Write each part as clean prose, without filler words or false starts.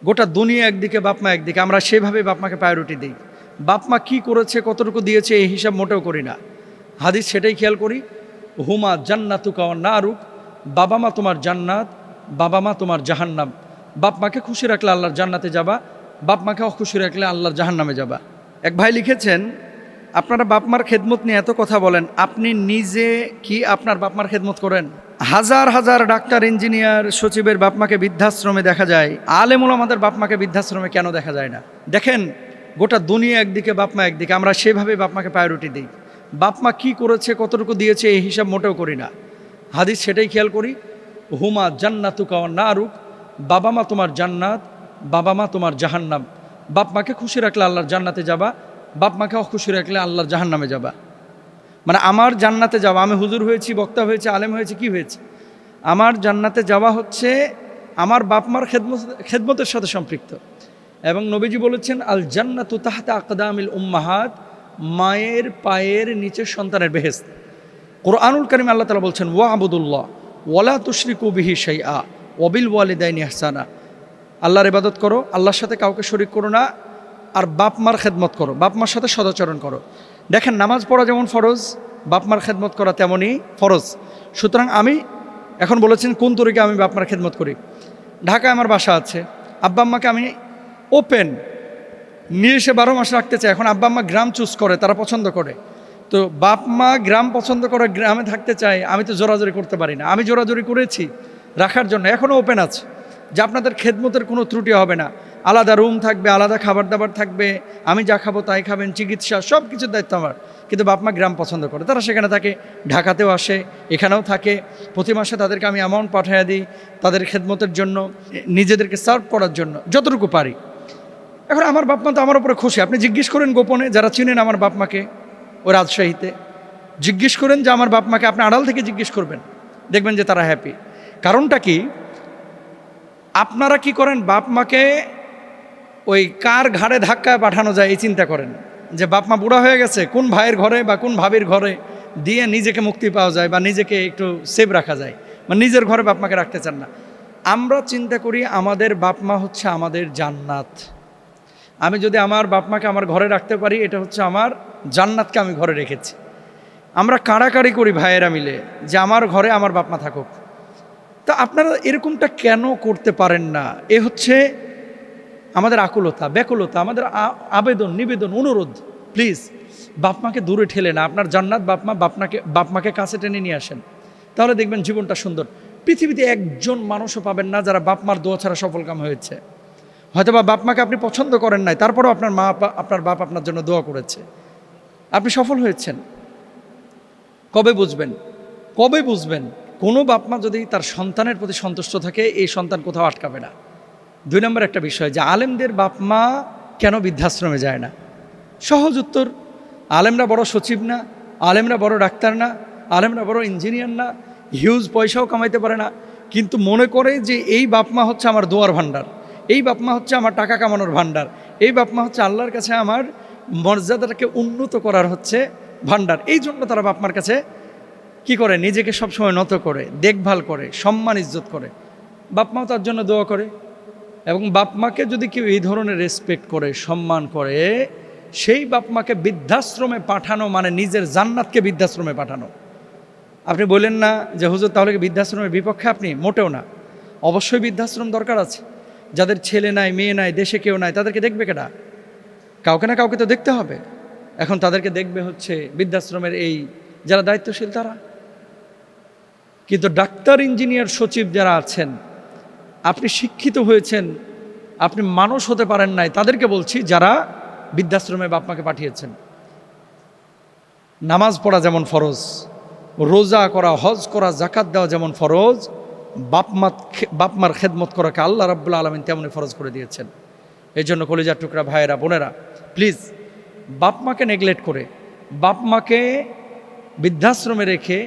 গোটা দুনিয়া একদিকে, বাপ মা একদিকে, আমরা সেভাবে বাপ মাকে প্রায়োরিটি দিই। বাপ মা কী করেছে, কতটুকু দিয়েছে, এই হিসাব মোটেও করি না। হাদিস সেটাই খেয়াল করি, হুমা জান্নাতুকা ওয়ান নারুক, বাবা মা তোমার জান্নাত, বাবা মা তোমার জাহান্নাম। বাপ মাকে খুশি রাখলে আল্লাহর জান্নাতে যাবা, বাপ মাকে অখুশি রাখলে আল্লাহর জাহান্নামে যাবা। এক ভাই লিখেছেন, আপনারা বাপ মার খেদমত নিয়ে এত কথা বলেন, আপনি নিজে কি আপনার বাপ মার খেদমত করেন? হাজার হাজার ডাক্তার, ইঞ্জিনিয়ার, সচিবের বাপ মাকে বৃদ্ধাশ্রমে দেখা যায়, আলেমুল আমাদের বাপ মাকে বৃদ্ধাশ্রমে কেন দেখা যায় না? দেখেন, গোটা দুনিয়া একদিকে, বাপ মা একদিকে, আমরা সেভাবে বাপ মাকে প্রায়োরিটি দিই। বাপ মা কী করেছে, কতটুকু দিয়েছে, এই হিসাব মোটেও করি না। হাদিস সেটাই খেয়াল করি, হুমা জান্নাতুকা ওয়ান নারুক, বাবা মা তোমার জান্নাত, বাবা মা তোমার জাহান্নাম। বাপ মাকে খুশি রাখলে আল্লাহর জান্নাতে যাবা, বাপ মাকে অখুশি রাখলে আল্লাহর জাহান্নামে যাবা। মানে আমার জান্নাতে যাওয়া, আমি হুজুর হয়েছি, বক্তা হয়েছি, আলেম হয়েছি, কি হয়েছে, আমার জান্নাতে যাওয়া হচ্ছে আমার বাপ মার খেদমতের সাথে সম্পৃক্ত। এবং নবীজি বলেছেন, আল জান্নাতু তাহতা আকদামিল উম্মাহাত, মায়ের পায়ের নিচে সন্তানের বেহেশত। কোরআনুল কারীম আল্লাহ তাআলা বলছেন, ওয়া আবুদুল্লাহ ওয়ালা তুশরিকু বিহি শাইআ ওয়াবিল ওয়ালিদাইনি ইহসানা। আল্লাহর ইবাদত করো, আল্লাহর সাথে কাউকে শরিক করো না, আর বাপ মার খেদমত করো, বাপ মার সাথে সদাচরণ করো। দেখেন, নামাজ পড়া যেমন ফরজ, বাপ মার খেদমত করা তেমনই ফরজ। সুতরাং আমি এখন বলেছেন কোন তরিকে আমি বাপ মার খেদমত করি। ঢাকায় আমার বাসা আছে, আব্বা আম্মাকে আমি ওপেন নিয়ে এসে 12 মাস রাখতে চাই। এখন আব্বা আম্মা গ্রাম চুজ করে, তারা পছন্দ করে। তো বাপ মা গ্রাম পছন্দ করে, গ্রামে থাকতে চাই, আমি তো জোরাজোরি করতে পারি না। আমি জোরাজোরি করেছি রাখার জন্য, এখনও ওপেন আছে যে আপনাদের খেদমতের কোনো ত্রুটি হবে না, আলাদা রুম থাকবে, আলাদা খাবার দাবার থাকবে, আমি যা খাবো তাই খাবেন, চিকিৎসা সব কিছুর দায়িত্ব আমার। কিন্তু বাপ মা গ্রাম পছন্দ করে, তারা সেখানে থাকে, ঢাকাতেও আসে, এখানেও থাকে। প্রতি মাসে তাদেরকে আমি অ্যামাউন্ট পাঠিয়ে দিই তাদের খেদমতের জন্য, নিজেদেরকে সার্ভ করার জন্য যতটুকু পারি। এখন আমার বাপ মা তো আমার উপরে খুশি। আপনি জিজ্ঞেস করেন গোপনে, যারা চিনেন আমার বাপ মাকে ও রাজশাহীতে, জিজ্ঞেস করেন যে আমার বাপ মাকে, আপনি আড়াল থেকে জিজ্ঞেস করবেন, দেখবেন যে তারা হ্যাপি। কারণটা কি? আপনারা কি করেন, বাপ মাকে ওই কার ঘাড়ে ধাক্কায় পাঠানো যায় এই চিন্তা করেন, যে বাপ মা বুড়া হয়ে গেছে, কোন ভাইয়ের ঘরে বা কোন ভাবির ঘরে দিয়ে নিজেকে মুক্তি পাওয়া যায় বা নিজেকে একটু সেভ রাখা যায়, মানে নিজের ঘরে বাপ মাকে রাখতে চান না। আমরা চিন্তা করি আমাদের বাপ মা হচ্ছে আমাদের জান্নাত। আমি যদি আমার বাপ মাকে আমার ঘরে রাখতে পারি, এটা হচ্ছে আমার জান্নাতকে আমি ঘরে রেখেছি। আমরা কাড়াকাড়ি করি ভাইয়েরা মিলে যে আমার ঘরে আমার বাপ মা থাকুক। তা আপনারা এরকমটা কেন করতে পারেন না? এ হচ্ছে আমাদের আকুলতা, ব্যাকুলতা, আমাদের আবেদন, নিবেদন, অনুরোধ, প্লিজ বাপ মাকে দূরে ঠেলে না, আপনার জান্নাত বাপ মাকে কাছে টেনে নিয়ে আসেন, তাহলে দেখবেন জীবনটা সুন্দর। পৃথিবীতে একজন মানুষও পাবেন না যারা বাপ মার দোয়া ছাড়া সফলকাম হয়েছে। হয়তোবা বাপ মাকে আপনি পছন্দ করেন নাই, তারপরেও আপনার বাপ আপনার জন্য দোয়া করেছে, আপনি সফল হয়েছেন। কবে বুঝবেন? কবে বুঝবেন? কোনো বাপ মা যদি তার সন্তানের প্রতি সন্তুষ্ট থাকে, এই সন্তান কোথাও আটকাবে না। 2 নম্বর একটা বিষয়, যে আলেমদের বাপ মা কেন বৃদ্ধাশ্রমে যায় না? সহজ উত্তর, আলেমরা বড় সচিব না, আলেমরা বড় ডাক্তার না, আলেমরা বড় ইঞ্জিনিয়ার না, হিউজ পয়সাও কামাইতে পারে না, কিন্তু মনে করে যে এই বাপ মা হচ্ছে আমার দোয়ার ভাণ্ডার, এই বাপ মা হচ্ছে আমার টাকা কামানোর ভাণ্ডার, এই বাপ মা হচ্ছে আল্লাহর কাছে আমার মর্যাদাটাকে উন্নত করার হচ্ছে ভাণ্ডার। এই জন্য তারা বাপ মার কাছে কি করে, নিজেকে সবসময় নত করে, দেখভাল করে, সম্মান ইজ্জত করে। বাপ মাও তার জন্য দোয়া করে। এবং বাপ মাকে যদি কেউ এই ধরনের রেসপেক্ট করে, সম্মান করে, সেই বাপ মাকে বৃদ্ধাশ্রমে পাঠানো মানে নিজের জান্নাতকে বৃদ্ধাশ্রমে পাঠানো। আপনি বললেন না যে হুজুর তাহলে কি বৃদ্ধাশ্রমের বিপক্ষে আপনি? মোটেও না। অবশ্যই বৃদ্ধাশ্রম দরকার আছে। যাদের ছেলে নাই, মেয়ে নাই, দেশে কেউ নাই, তাদেরকে দেখবে কেডা? কাউকে না কাউকে তো দেখতে হবে। এখন তাদেরকে দেখবে হচ্ছে বৃদ্ধাশ্রমের এই যারা দায়িত্বশীল তারা। কিন্তু ডাক্তার, ইঞ্জিনিয়ার, সচিব যারা আছেন, আপনি শিক্ষিত হয়েছেন, আপনি মানুষ হতে পারেন নাই, তাদেরকে বলছি যারা বৃদ্ধাশ্রমে বাপ মাকে পাঠিয়েছেন। নামাজ পড়া যেমন ফরজ, রোজা করা, হজ করা, জাকাত দেওয়া যেমন ফরজ, বাপ মার খেদমত করাকে আল্লাহ রাব্বুল আলামিন তেমনই ফরজ করে দিয়েছেন। এই জন্য কলিজার টুকরা ভাইয়েরা, বোনেরা, প্লিজ বাপ মাকে নেগলেক্ট করে, বাপ মাকে বৃদ্ধাশ্রমে রেখে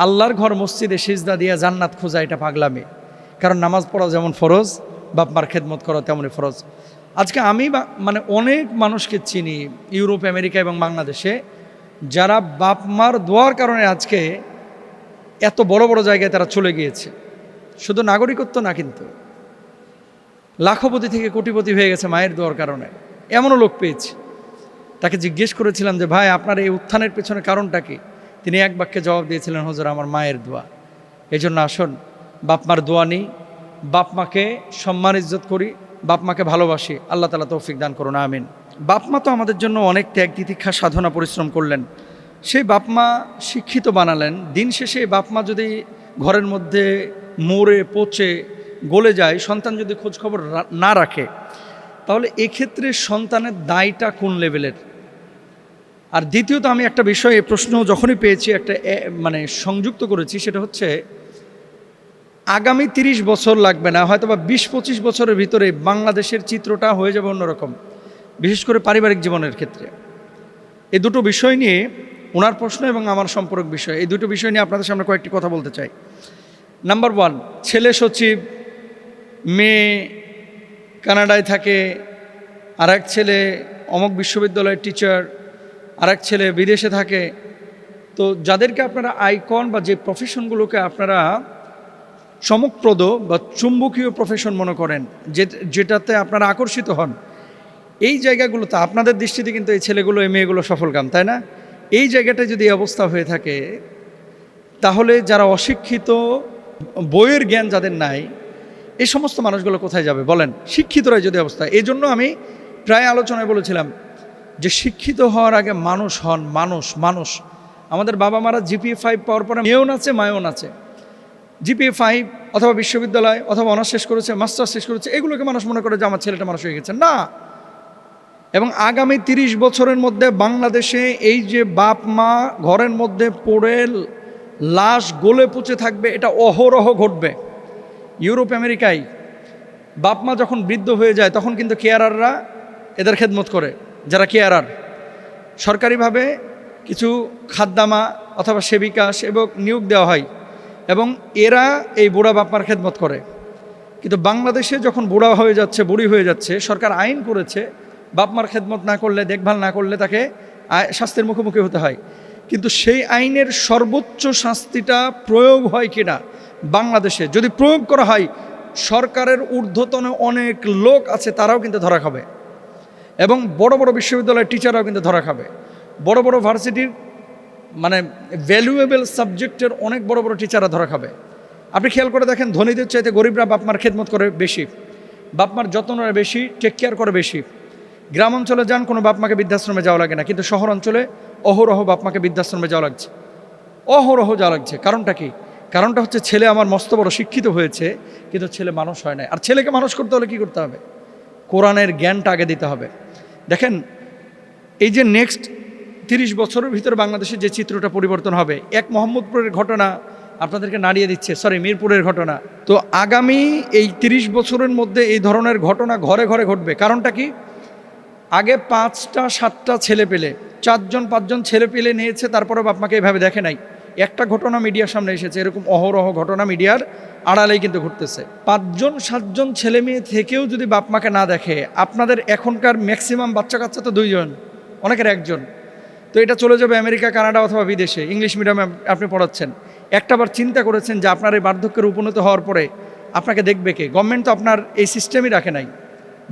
আল্লাহর ঘর মসজিদে সিজদা দিয়ে জান্নাত খোঁজা, এটা পাগলামি। কারণ নামাজ পড়া যেমন ফরজ, বাপ মার খেদমত করা তেমনই ফরজ। আজকে আমি মানে অনেক মানুষকে চিনি ইউরোপ, আমেরিকা এবং বাংলাদেশে, যারা বাপ মার দোয়ার কারণে আজকে এত বড় বড় জায়গায় তারা চলে গিয়েছে। শুধু নাগরিকত্ব না, কিন্তু লাখপতি থেকে কোটিপতি হয়ে গেছে মায়ের দোয়ার কারণে। এমনও লোক পেয়েছি। তাকে জিজ্ঞেস করেছিলাম যে ভাই আপনার এই উত্থানের পেছনে কারণটা কি? তিনি এক বাক্যে জবাব দিয়েছিলেন, হুজুর আমার মায়ের দোয়া। এই জন্য আসুন বাপমার দোয়া নিই, বাপমাকে সম্মান ইজ্জত করি, বাপমাকে ভালোবাসি। আল্লাহ তাআলা তৌফিক দান করুন, আমিন। বাপমা তো আমাদের জন্য অনেক ত্যাগ তিতিক্ষা সাধনা পরিশ্রম করলেন, সেই বাপমা শিক্ষিত বানালেন। দিন শেষে বাপমা যদি ঘরের মধ্যে মরে পচে গলে যায়, সন্তান যদি খোঁজখবর না রাখে, তাহলে এক্ষেত্রে সন্তানের দায়টা কোন লেভেলের? আর দ্বিতীয়ত আমি একটা বিষয়ে প্রশ্ন যখনই পেয়েছি একটা মানে সংযুক্ত করেছি, সেটা হচ্ছে আগামী 30 বছর লাগবে না, হয়তো বা 20-25 বছরের ভিতরে বাংলাদেশের চিত্রটা হয়ে যাবে অন্যরকম, বিশেষ করে পারিবারিক জীবনের ক্ষেত্রে। এই দুটো বিষয় নিয়ে, ওনার প্রশ্ন এবং আমার সম্পর্ক বিষয়, এই দুটো বিষয় নিয়ে আপনাদের সামনে কয়েকটি কথা বলতে চাই। নাম্বার 1, ছেলে সচিব, মেয়ে কানাডায় থাকে, আর এক ছেলে অমুক বিশ্ববিদ্যালয়ের টিচার, আর এক ছেলে বিদেশে থাকে। তো যাদেরকে আপনারা আইকন বা যে প্রফেশনগুলোকে আপনারা চমকপ্রদ বা চুম্বকীয় প্রফেশন মনে করেন, যেটাতে আপনারা আকর্ষিত হন, এই জায়গাগুলোতে আপনাদের দৃষ্টিতে কিন্তু এই ছেলেগুলো এই মেয়েগুলো সফলকাম, তাই না? এই জায়গাটায় যদি এই অবস্থা হয়ে থাকে, তাহলে যারা অশিক্ষিত, বইয়ের জ্ঞান যাদের নাই, এই সমস্ত মানুষগুলো কোথায় যাবে বলেন? শিক্ষিতরাই যদি অবস্থা। এই জন্য আমি প্রায় আলোচনায় বলেছিলাম যে শিক্ষিত হওয়ার আগে মানুষ হন। মানুষ আমাদের বাবা মারা জিপিএ 5 পাওয়ার পরে মেয়েও নাচে মায়েও নাচে। জিপিএ 5 অথবা বিশ্ববিদ্যালয় অথবা অনার্স শেষ করেছে, মাস্টার্স শেষ করেছে, এগুলোকে মানুষ মনে করে যে আমার ছেলেটা মানুষ হয়ে গেছে না। এবং আগামী 30 বছরের মধ্যে বাংলাদেশে এই যে বাপ মা ঘরের মধ্যে পড়ে লাশ গলে পচে থাকবে, এটা অহরহ ঘটবে। ইউরোপ আমেরিকায় বাপ মা যখন বৃদ্ধ হয়ে যায়, তখন কিন্তু কেয়ারাররা এদের খেদমত করে। যারা কেয়ারার, সরকারিভাবে কিছু খাদ্দামা অথবা সেবিকা সেবক নিয়োগ দেওয়া হয়, এবং এরা এই বুড়া বাপমার খেদমত করে। কিন্তু বাংলাদেশে যখন বুড়া হয়ে যাচ্ছে, বুড়ি হয়ে যাচ্ছে, সরকার আইন করেছে বাপমার খেদমত না করলে, দেখভাল না করলে তাকে শাস্তির মুখোমুখি হতে হয়। কিন্তু সেই আইনের সর্বোচ্চ শাস্তিটা প্রয়োগ হয় কিনা বাংলাদেশে, যদি প্রয়োগ করা হয়, সরকারের ঊর্ধ্বতনে অনেক লোক আছে, তারাও কিন্তু ধরা খাবে। এবং বড় বড় বিশ্ববিদ্যালয়ের টিচাররাও কিন্তু ধরা খাবে। বড় বড় ভার্সিটির মানে ভ্যালুয়েবল সাবজেক্টের অনেক বড় বড় টিচাররা ধরা খাবে। আপনি খেয়াল করে দেখেন, ধনীদের চাইতে গরিবরা বাপমার খেদমত করে বেশি, বাপমার যত্ন নেয় বেশি, টেক কেয়ার করে বেশি। গ্রাম অঞ্চলে যান, কোনো বাপমাকে বৃদ্ধাশ্রমে যাওয়া লাগে না, কিন্তু শহর অঞ্চলে অহরহ বাপমাকে বৃদ্ধাশ্রমে যাওয়া লাগছে, অহরহ যাওয়া লাগছে। কারণটা কি? কারণটা হচ্ছে ছেলে আমার মস্ত বড় শিক্ষিত হয়েছে, কিন্তু ছেলে মানুষ হয় না। আর ছেলেকে মানুষ করতে হলে কি করতে হবে? কোরআনের জ্ঞানটা আগে দিতে হবে। দেখেন, এই যে নেক্সট 30 বছরের ভিতরে বাংলাদেশের যে চিত্রটা পরিবর্তন হবে, এক মোহাম্মদপুরের ঘটনা আপনাদেরকে নাড়িয়ে দিচ্ছে, মিরপুরের ঘটনা। তো আগামী এই 30 বছরের মধ্যে এই ধরনের ঘটনা ঘরে ঘরে ঘটবে। কারণটা কি? আগে 5টা 7টা ছেলে পেলে, 4জন 5জন ছেলে পেলে নিয়েছে, তারপরে বাপমাকে এইভাবে দেখে নাই। একটা ঘটনা মিডিয়ার সামনে এসেছে, এরকম অহরহ ঘটনা মিডিয়ার আড়ালেই কিন্তু ঘটতেছে। 5জন 7জন ছেলে মেয়ে থেকেও যদি বাপমাকে না দেখে, আপনাদের এখনকার ম্যাক্সিমাম বাচ্চা কাচ্চা তো 2জন, অনেকের 1জন। তো এটা চলে যাবে আমেরিকা, কানাডা অথবা বিদেশে। ইংলিশ মিডিয়ামে আপনি পড়াচ্ছেন, একটাবার চিন্তা করেছেন যে আপনার এই বার্ধক্যের উপনীত হওয়ার পরে আপনাকে দেখবে কে? গভর্নমেন্ট তো আপনার এই সিস্টেমই রাখে নাই,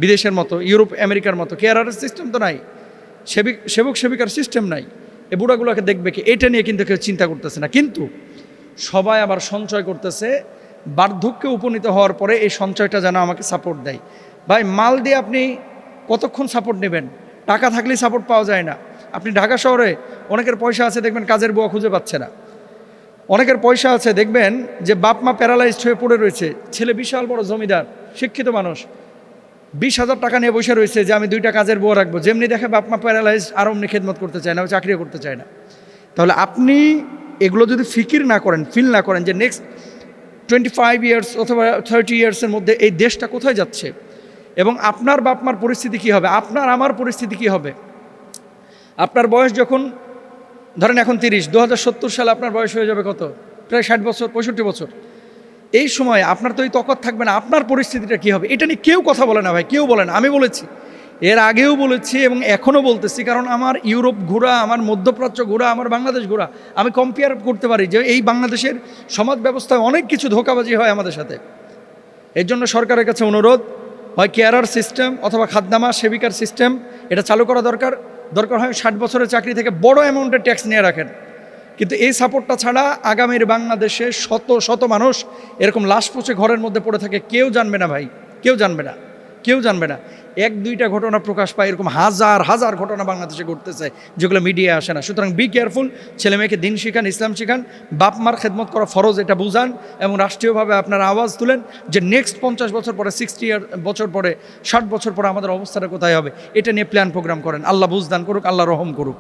বিদেশের মতো, ইউরোপ আমেরিকার মতো কেয়ারারের সিস্টেম তো নাই, সেবক সেবিকার সিস্টেম নাই। এই বুড়াগুলোকে দেখবে কি? এটা নিয়ে কিন্তু কেউ চিন্তা করতেছে না। কিন্তু সবাই আবার সঞ্চয় করতেছে, বার্ধক্যে উপনীত হওয়ার পরে এই সঞ্চয়টা যেন আমাকে সাপোর্ট দেয়। ভাই, মাল দিয়ে আপনি কতক্ষণ সাপোর্ট নেবেন? টাকা থাকলেই সাপোর্ট পাওয়া যায় না। আপনি ঢাকা শহরে অনেকের পয়সা আছে, দেখবেন কাজের বুয়া খুঁজে পাচ্ছে না। অনেকের পয়সা আছে, দেখবেন যে বাপ মা প্যারালাইজড হয়ে পড়ে রয়েছে, ছেলে বিশাল বড় জমিদার, শিক্ষিত মানুষ, 20,000 টাকা নিয়ে বসে রয়েছে যে আমি 2টা কাজের বুয়া রাখবো। যেমনি দেখে বাপ মা প্যারালাইজড, আর অমনি খেদমত করতে চায় না, চাকরিও করতে চায় না। তাহলে আপনি এগুলো যদি ফিকির না করেন, ফিল না করেন যে নেক্সট 25 ইয়ার্স অথবা 30 ইয়ার্সের মধ্যে এই দেশটা কোথায় যাচ্ছে, এবং আপনার বাপ মার পরিস্থিতি কী হবে, আপনার আমার পরিস্থিতি কী হবে। আপনার বয়স যখন ধরেন এখন 30, 2070 সালে আপনার বয়স হয়ে যাবে কত? প্রায় 60 বছর, 65 বছর। এই সময় আপনার তো এই তকত থাকবে না, আপনার পরিস্থিতিটা কী হবে? এটা নিয়ে কেউ কথা বলে না ভাই, কেউ বলে না। আমি বলেছি, এর আগেও বলেছি এবং এখনও বলতেছি, কারণ আমার ইউরোপ ঘোরা, আমার মধ্যপ্রাচ্য ঘোরা, আমার বাংলাদেশ ঘোরা, আমি কম্পেয়ার করতে পারি যে এই বাংলাদেশের সমাজ ব্যবস্থায় অনেক কিছু ধোঁকাবাজি হয় আমাদের সাথে। এর জন্য সরকারের কাছে অনুরোধ, হয় কেয়ারার সিস্টেম অথবা খাদ্দামা সেবিকার সিস্টেম, এটা চালু করা দরকার। দরকার হয় 60 বছরের চাকরি থেকে বড় অ্যামাউন্টের ট্যাক্স নিয়ে রাখেন। কিন্তু এই সাপোর্টটা ছাড়া আগামীর বাংলাদেশে শত শত মানুষ এরকম লাশ পচে ঘরের মধ্যে পড়ে থাকে, কেউ জানবে না ভাই, কেউ জানবে না, কেউ জানবে না। 1-2টা ঘটনা প্রকাশ পায়, এরকম হাজার হাজার ঘটনা বাংলাদেশে ঘটতেছে যেগুলো মিডিয়া আসে না। সুতরাং বি কেয়ারফুল, ছেলে মেয়েকে দিন শিখান, ইসলাম শিখান, বাপ মার খেদমত করা ফরজ এটা বুঝান, এবং রাষ্ট্রীয়ভাবে আপনারা আওয়াজ তুলেন যে নেক্সট 50 বছর পরে, 60 বছর পরে, 60 বছর পরে আমাদের অবস্থাটা কোথায় হবে, এটা নিয়ে প্ল্যান প্রোগ্রাম করেন। আল্লাহ বুঝদান করুক, আল্লাহ রহম করুক।